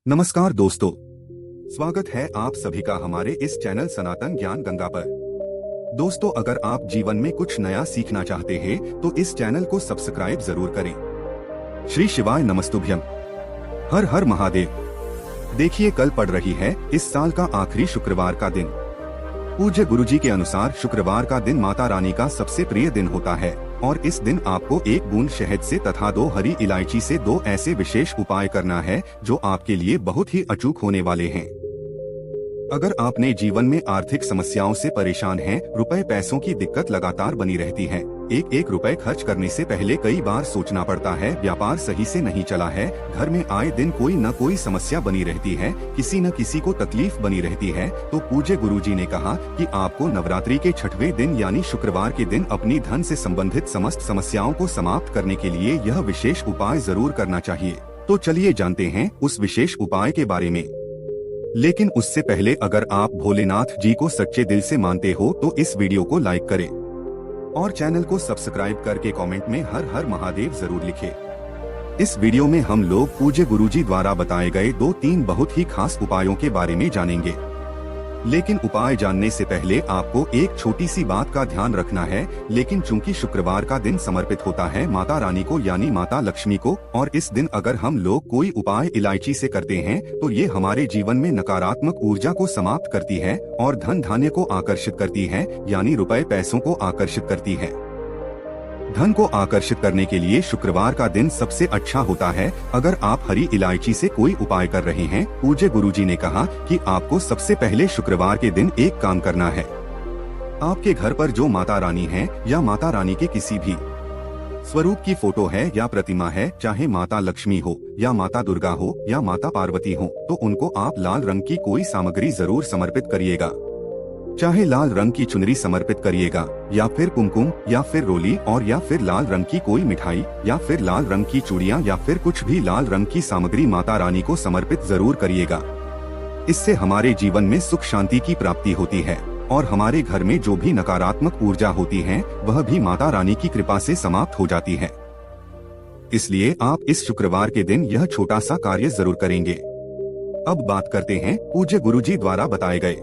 नमस्कार दोस्तों, स्वागत है आप सभी का हमारे इस चैनल सनातन ज्ञान गंगा पर। दोस्तों, अगर आप जीवन में कुछ नया सीखना चाहते हैं तो इस चैनल को सब्सक्राइब जरूर करें। श्री शिवाय नमस्तुभ्यम। हर हर महादेव। देखिए, कल पड़ रही है इस साल का आखिरी शुक्रवार का दिन। पूज्य गुरुजी के अनुसार शुक्रवार का दिन माता रानी का सबसे प्रिय दिन होता है और इस दिन आपको एक बूंद शहद से तथा 2 हरी इलायची से 2 ऐसे विशेष उपाय करना है जो आपके लिए बहुत ही अचूक होने वाले हैं। अगर आपने जीवन में आर्थिक समस्याओं से परेशान हैं, रुपए पैसों की दिक्कत लगातार बनी रहती है, एक एक रुपए खर्च करने से पहले कई बार सोचना पड़ता है, व्यापार सही से नहीं चला है, घर में आए दिन कोई न कोई समस्या बनी रहती है, किसी न किसी को तकलीफ बनी रहती है, तो पूज्य गुरुजी ने कहा कि आपको नवरात्रि के 6वें दिन यानी शुक्रवार के दिन अपनी धन से संबंधित समस्त समस्याओं को समाप्त करने के लिए यह विशेष उपाय जरूर करना चाहिए। तो चलिए जानते हैं उस विशेष उपाय के बारे में। लेकिन उससे पहले अगर आप भोलेनाथ जी को सच्चे दिल से मानते हो तो इस वीडियो को लाइक करें और चैनल को सब्सक्राइब करके कमेंट में हर हर महादेव जरूर लिखें। इस वीडियो में हम लोग पूज्य गुरुजी द्वारा बताए गए 2-3 बहुत ही खास उपायों के बारे में जानेंगे। लेकिन उपाय जानने से पहले आपको एक छोटी सी बात का ध्यान रखना है। लेकिन चूंकि शुक्रवार का दिन समर्पित होता है माता रानी को यानी माता लक्ष्मी को, और इस दिन अगर हम लोग कोई उपाय इलायची से करते हैं तो ये हमारे जीवन में नकारात्मक ऊर्जा को समाप्त करती है और धन धान्य को आकर्षित करती है, यानी रुपए पैसों को आकर्षित करती है। धन को आकर्षित करने के लिए शुक्रवार का दिन सबसे अच्छा होता है। अगर आप हरी इलायची से कोई उपाय कर रहे हैं, पूज्य गुरुजी ने कहा कि आपको सबसे पहले शुक्रवार के दिन एक काम करना है। आपके घर पर जो माता रानी है या माता रानी के किसी भी स्वरूप की फोटो है या प्रतिमा है, चाहे माता लक्ष्मी हो या माता दुर्गा हो या माता पार्वती हो, तो उनको आप लाल रंग की कोई सामग्री जरूर समर्पित करिएगा। चाहे लाल रंग की चुनरी समर्पित करिएगा या फिर कुमकुम या फिर रोली और या फिर लाल रंग की कोई मिठाई या फिर लाल रंग की चूड़ियां या फिर कुछ भी लाल रंग की सामग्री माता रानी को समर्पित जरूर करिएगा। इससे हमारे जीवन में सुख शांति की प्राप्ति होती है और हमारे घर में जो भी नकारात्मक ऊर्जा होती है वह भी माता रानी की कृपा से समाप्त हो जाती है। इसलिए आप इस शुक्रवार के दिन यह छोटा सा कार्य जरूर करेंगे। अब बात करते हैं पूज्य गुरुजी द्वारा बताए गए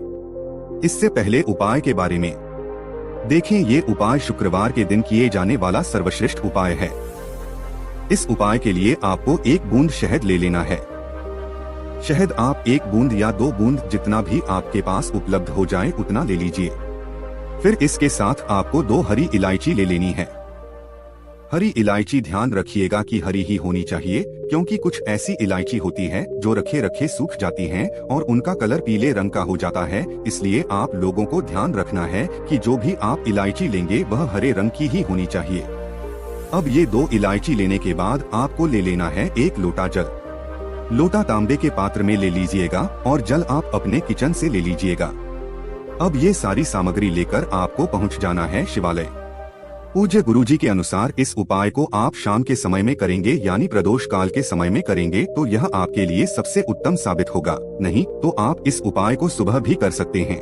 इससे पहले उपाय के बारे में। देखें, ये उपाय शुक्रवार के दिन किए जाने वाला सर्वश्रेष्ठ उपाय है। इस उपाय के लिए आपको 1 बूंद शहद ले लेना है। शहद आप 1 बूंद या 2 बूंद जितना भी आपके पास उपलब्ध हो जाए उतना ले लीजिए। फिर इसके साथ आपको 2 हरी इलायची ले लेनी है। हरी इलायची ध्यान रखिएगा कि हरी ही होनी चाहिए, क्योंकि कुछ ऐसी इलायची होती है जो रखे रखे सूख जाती हैं और उनका कलर पीले रंग का हो जाता है। इसलिए आप लोगों को ध्यान रखना है कि जो भी आप इलायची लेंगे वह हरे रंग की ही होनी चाहिए। अब ये 2 इलायची लेने के बाद आपको ले लेना है 1 लोटा जल। लोटा तांबे के पात्र में ले लीजिएगा और जल आप अपने किचन से ले लीजिएगा। अब ये सारी सामग्री लेकर आपको पहुँच जाना है शिवालय। पूज्य गुरुजी के अनुसार इस उपाय को आप शाम के समय में करेंगे, यानी प्रदोष काल के समय में करेंगे तो यह आपके लिए सबसे उत्तम साबित होगा। नहीं तो आप इस उपाय को सुबह भी कर सकते हैं।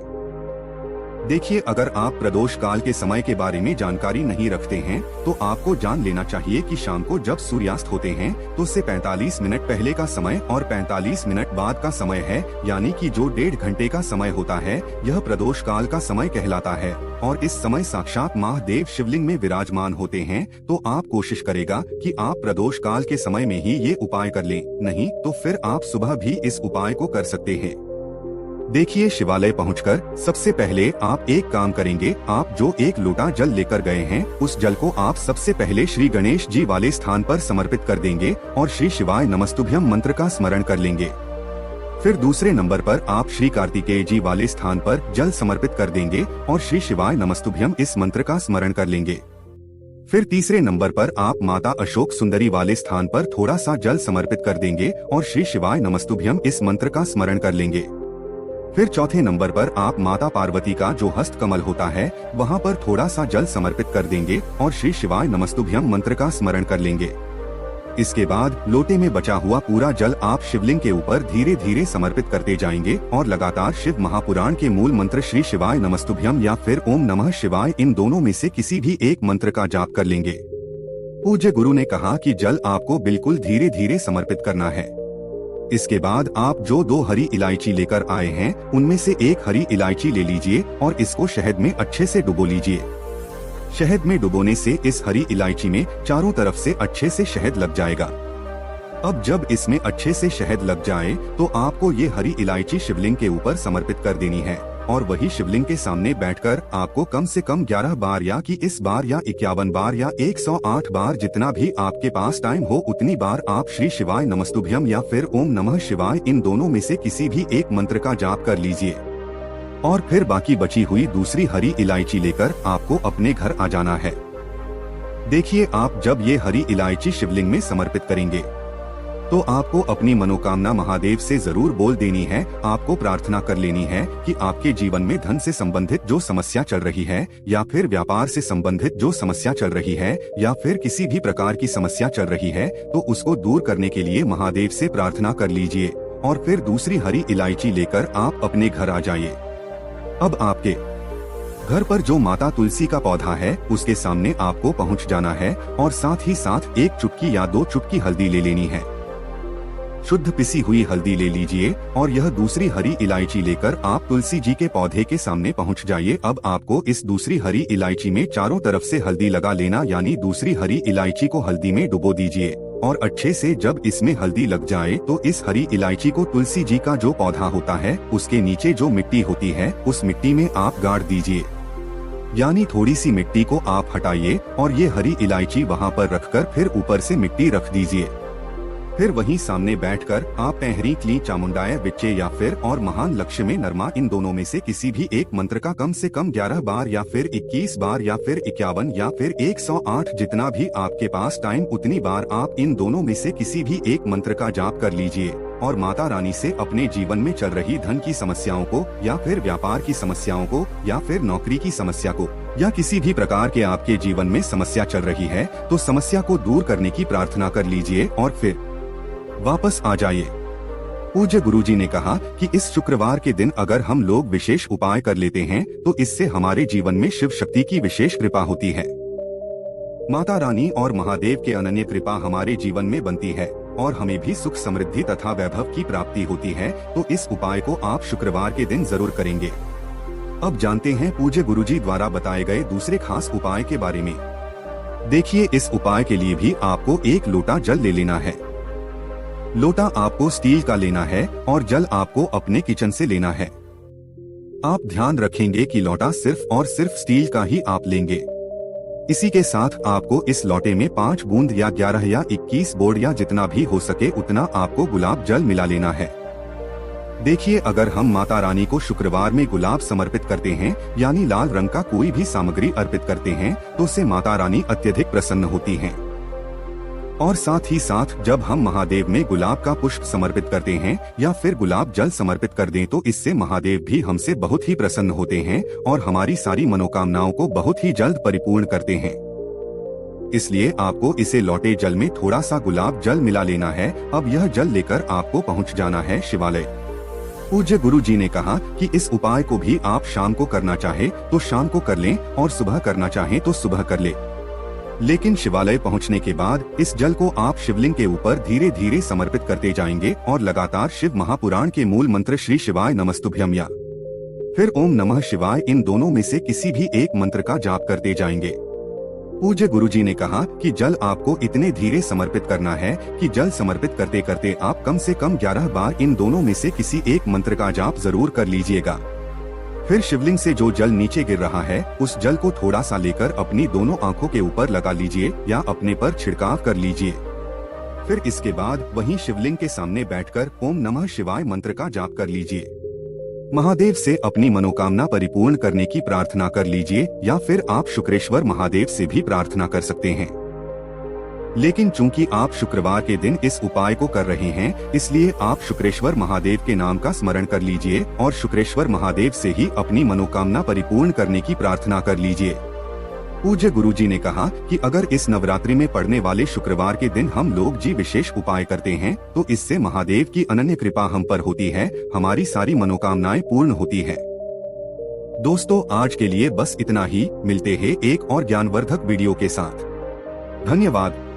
देखिए, अगर आप प्रदोष काल के समय के बारे में जानकारी नहीं रखते हैं तो आपको जान लेना चाहिए कि शाम को जब सूर्यास्त होते हैं तो उससे 45 मिनट पहले का समय और 45 मिनट बाद का समय है, यानी कि जो 1.5 घंटे का समय होता है यह प्रदोष काल का समय कहलाता है। और इस समय साक्षात महादेव शिवलिंग में विराजमान होते हैं। तो आप कोशिश करेगा कि आप प्रदोष काल के समय में ही ये उपाय कर लें, नहीं तो फिर आप सुबह भी इस उपाय को कर सकते हैं। देखिए, शिवालय पहुंचकर सबसे पहले आप एक काम करेंगे। आप जो 1 लोटा जल लेकर गए हैं उस जल को आप सबसे पहले श्री गणेश जी वाले स्थान पर समर्पित कर देंगे और श्री शिवाय नमस्तुभ्यम मंत्र का स्मरण कर लेंगे। फिर दूसरे नंबर पर आप श्री कार्तिकेय जी वाले स्थान पर जल समर्पित कर देंगे और श्री शिवाय नमस्तुभ्यम इस मंत्र का स्मरण कर लेंगे। फिर तीसरे नंबर पर आप माता अशोक सुंदरी वाले स्थान पर थोड़ा सा जल समर्पित कर देंगे और श्री शिवाय नमस्तुभ्यम इस मंत्र का स्मरण कर लेंगे। फिर चौथे नंबर पर आप माता पार्वती का जो हस्त कमल होता है वहां पर थोड़ा सा जल समर्पित कर देंगे और श्री शिवाय नमस्तुभ्यम मंत्र का स्मरण कर लेंगे। इसके बाद लोटे में बचा हुआ पूरा जल आप शिवलिंग के ऊपर धीरे धीरे समर्पित करते जाएंगे और लगातार शिव महापुराण के मूल मंत्र श्री शिवाय नमस्तुभ्यम या फिर ओम नमः शिवाय, इन दोनों में से किसी भी एक मंत्र का जाप कर लेंगे। पूज्य गुरु ने कहा कि जल आपको बिल्कुल धीरे धीरे समर्पित करना है। इसके बाद आप जो 2 हरी इलायची लेकर आए हैं उनमें से एक हरी इलायची ले लीजिए और इसको शहद में अच्छे से डुबो लीजिए। शहद में डुबोने से इस हरी इलायची में चारों तरफ से अच्छे से शहद लग जाएगा। अब जब इसमें अच्छे से शहद लग जाए तो आपको ये हरी इलायची शिवलिंग के ऊपर समर्पित कर देनी है और वही शिवलिंग के सामने बैठकर आपको कम से कम 11 बार या कि इस बार या 51 बार या 108 बार जितना भी आपके पास टाइम हो उतनी बार आप श्री शिवाय नमस्तुभ्यम या फिर ओम नमः शिवाय इन दोनों में से किसी भी एक मंत्र का जाप कर लीजिए और फिर बाकी बची हुई दूसरी हरी इलायची लेकर आपको अपने घर आ जाना है। देखिए, आप जब ये हरी इलायची शिवलिंग में समर्पित करेंगे तो आपको अपनी मनोकामना महादेव से जरूर बोल देनी है। आपको प्रार्थना कर लेनी है कि आपके जीवन में धन से संबंधित जो समस्या चल रही है या फिर व्यापार से संबंधित जो समस्या चल रही है या फिर किसी भी प्रकार की समस्या चल रही है तो उसको दूर करने के लिए महादेव से प्रार्थना कर लीजिए और फिर दूसरी हरी इलायची लेकर आप अपने घर आ जाइए। अब आपके घर पर जो माता तुलसी का पौधा है उसके सामने आपको पहुंच जाना है और साथ ही साथ 1 चुटकी या 2 चुटकी हल्दी ले लेनी है। शुद्ध पिसी हुई हल्दी ले लीजिए और यह दूसरी हरी इलायची लेकर आप तुलसी जी के पौधे के सामने पहुंच जाइए। अब आपको इस दूसरी हरी इलायची में चारों तरफ से हल्दी लगा लेना, यानी दूसरी हरी इलायची को हल्दी में डुबो दीजिए और अच्छे से जब इसमें हल्दी लग जाए तो इस हरी इलायची को तुलसी जी का जो पौधा होता है उसके नीचे जो मिट्टी होती है उस मिट्टी में आप गाड़ दीजिए, यानी थोड़ी सी मिट्टी को आप हटाइए और ये हरी इलायची वहाँ पर रखकर फिर ऊपर से मिट्टी रख दीजिए। फिर वहीं सामने बैठकर आप पैहरी क्ली चामुंडाय विच्चे या फिर और महान लक्ष्य में नरमा इन दोनों में से किसी भी एक मंत्र का कम से कम 11 बार या फिर 21 बार या फिर 51 या फिर 108 जितना भी आपके पास टाइम उतनी बार आप इन दोनों में से किसी भी एक मंत्र का जाप कर लीजिए और माता रानी से अपने जीवन में चल रही धन की समस्याओं को या फिर व्यापार की समस्याओं को या फिर नौकरी की समस्या को या किसी भी प्रकार के आपके जीवन में समस्या चल रही है तो समस्या को दूर करने की प्रार्थना कर लीजिए और फिर वापस आ जाइए। पूज्य गुरुजी ने कहा कि इस शुक्रवार के दिन अगर हम लोग विशेष उपाय कर लेते हैं तो इससे हमारे जीवन में शिव शक्ति की विशेष कृपा होती है। माता रानी और महादेव के अनन्य कृपा हमारे जीवन में बनती है और हमें भी सुख समृद्धि तथा वैभव की प्राप्ति होती है। तो इस उपाय को आप शुक्रवार के दिन जरूर करेंगे। अब जानते हैं पूज्य गुरुजी द्वारा बताए गए दूसरे खास उपाय के बारे में। देखिए, इस उपाय के लिए भी आपको 1 लोटा जल ले लेना है। लोटा आपको स्टील का लेना है और जल आपको अपने किचन से लेना है। आप ध्यान रखेंगे कि लोटा सिर्फ और सिर्फ स्टील का ही आप लेंगे। इसी के साथ आपको इस लोटे में 5 बूंद या 11 या 21 बोर्ड या जितना भी हो सके उतना आपको गुलाब जल मिला लेना है। देखिए, अगर हम माता रानी को शुक्रवार में गुलाब समर्पित करते हैं यानी लाल रंग का कोई भी सामग्री अर्पित करते हैं तो उससे माता रानी अत्यधिक प्रसन्न होती हैं। और साथ ही साथ जब हम महादेव में गुलाब का पुष्प समर्पित करते हैं या फिर गुलाब जल समर्पित कर दें तो इससे महादेव भी हमसे बहुत ही प्रसन्न होते हैं और हमारी सारी मनोकामनाओं को बहुत ही जल्द परिपूर्ण करते हैं। इसलिए आपको इसे लौटे जल में थोड़ा सा गुलाब जल मिला लेना है। अब यह जल लेकर आपको पहुंच जाना है शिवालय। पूज्य गुरु जी ने कहा कि इस उपाय को भी आप शाम को करना चाहे तो शाम को कर लें और सुबह करना चाहे तो सुबह कर ले। लेकिन शिवालय पहुंचने के बाद इस जल को आप शिवलिंग के ऊपर धीरे धीरे समर्पित करते जाएंगे और लगातार शिव महापुराण के मूल मंत्र श्री शिवाय नमस्तुभ्यम या फिर ओम नमः शिवाय इन दोनों में से किसी भी एक मंत्र का जाप करते जाएंगे। पूज्य गुरुजी ने कहा कि जल आपको इतने धीरे समर्पित करना है कि जल समर्पित करते करते आप कम से कम 11 बार इन दोनों में से किसी एक मंत्र का जाप जरूर कर लीजिएगा। फिर शिवलिंग से जो जल नीचे गिर रहा है उस जल को थोड़ा सा लेकर अपनी दोनों आंखों के ऊपर लगा लीजिए या अपने पर छिड़काव कर लीजिए। फिर इसके बाद वहीं शिवलिंग के सामने बैठकर ओम नमः शिवाय मंत्र का जाप कर लीजिए। महादेव से अपनी मनोकामना परिपूर्ण करने की प्रार्थना कर लीजिए या फिर आप शुक्रेश्वर महादेव से भी प्रार्थना कर सकते हैं। लेकिन चूंकि आप शुक्रवार के दिन इस उपाय को कर रहे हैं इसलिए आप शुक्रेश्वर महादेव के नाम का स्मरण कर लीजिए और शुक्रेश्वर महादेव से ही अपनी मनोकामना परिपूर्ण करने की प्रार्थना कर लीजिए। पूज्य गुरुजी ने कहा कि अगर इस नवरात्रि में पड़ने वाले शुक्रवार के दिन हम लोग जी विशेष उपाय करते हैं तो इससे महादेव की अनन्य कृपा हम पर होती है, हमारी सारी मनोकामनाएं पूर्ण होती है। दोस्तों, आज के लिए बस इतना ही। मिलते हैं एक और ज्ञानवर्धक वीडियो के साथ। धन्यवाद।